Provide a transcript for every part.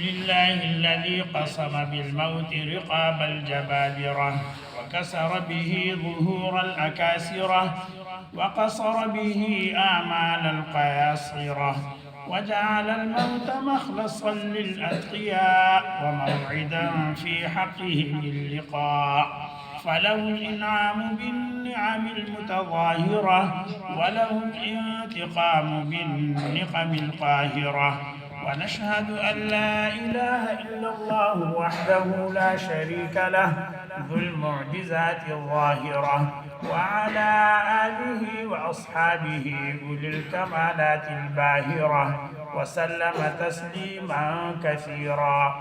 لله الذي قسم بالموت رقاب الجبابرة وكسر به ظهور الأكاسرة وقصر به آمال القياصرة وجعل الموت مخلصا للأتقياء وموعدا في حقهم اللقاء فله الإنعام بالنعم المتظاهرة وله الانتقام بالنقم القاهرة ونشهد أن لا إله إلا الله وحده لا شريك له ذو المعجزات الظاهرة وعلى آله وأصحابه أولي الكمالات الباهرة وسلم تسليما كثيرا.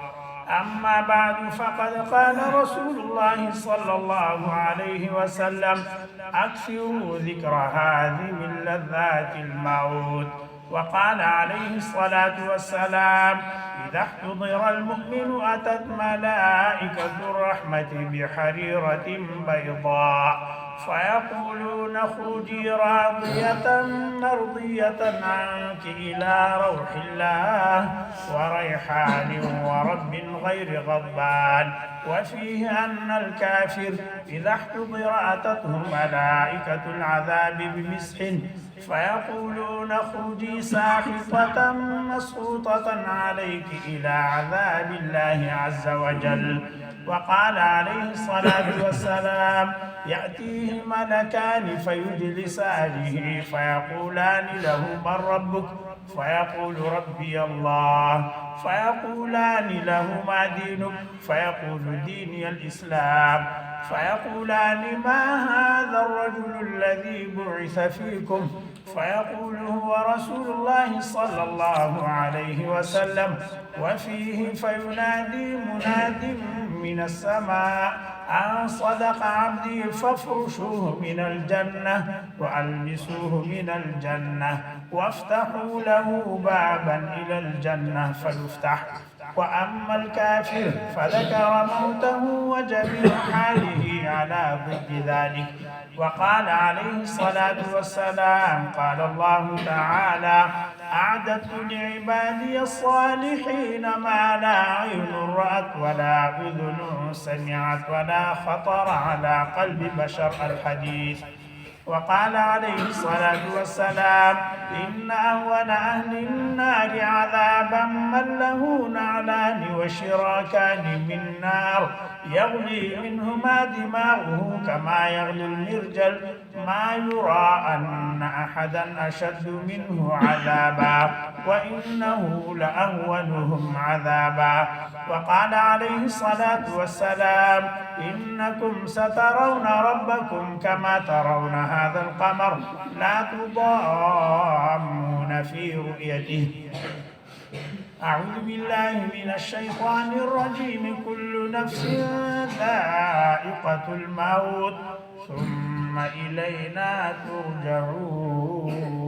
أما بعد فقد قال رسول الله صلى الله عليه وسلم أكثروا ذكر هذه من لذات الموت. وقال عليه الصلاة والسلام إذا احتضر المؤمن أتت ملائكة الرحمة بحريرة بيضاء فيقولون اخرجي راضية مرضية عنك إلى روح الله وريحان ورب غير غضبان. وفيه أن الكافر إذا احتضر أتته ملائكة العذاب بمسح فيقولون اخرجي ساخطة مسخوطة عليك إلى عذاب الله عز وجل. وقال عليه الصلاة والسلام يأتيه ملكان فيجلسانه فيقولان له من ربك فيقول ربي الله فيقولان له ما دينك فيقول ديني الإسلام فيقولان ما هذا الرجل الذي بعث فيكم فيقول هو رسول الله صلى الله عليه وسلم. وفيه فينادي مناد من السماء أن صدق عبدي فافرشوه من الجنة وألبسوه من الجنة وافتحوا له بابا إلى الجنة فيفتح. وأما الكافر فذكر موته وجميع حاله على ضد ذلك. وقال عليه الصلاة والسلام قال الله تعالى أعددت لعبادي الصالحين ما لا عين رأت ولا أذن سمعت ولا خطر على قلب بشر الحديث. وقال عليه الصلاة والسلام إن أهون أهل النار عذابا من له نعلان وشراكان من نار يغلي منهما دماغه كما يغلي المرجل ما يرى أن أحدا أشد منه عذابا وإنه لأهونهم عذابا. وقال عليه الصلاة والسلام إنكم سترون ربكم كما ترون هذا القمر لا تضامون في رؤيته. أعوذ بالله من الشيطان الرجيم كل نفس ذائقة الموت ثم إلينا ترجعون.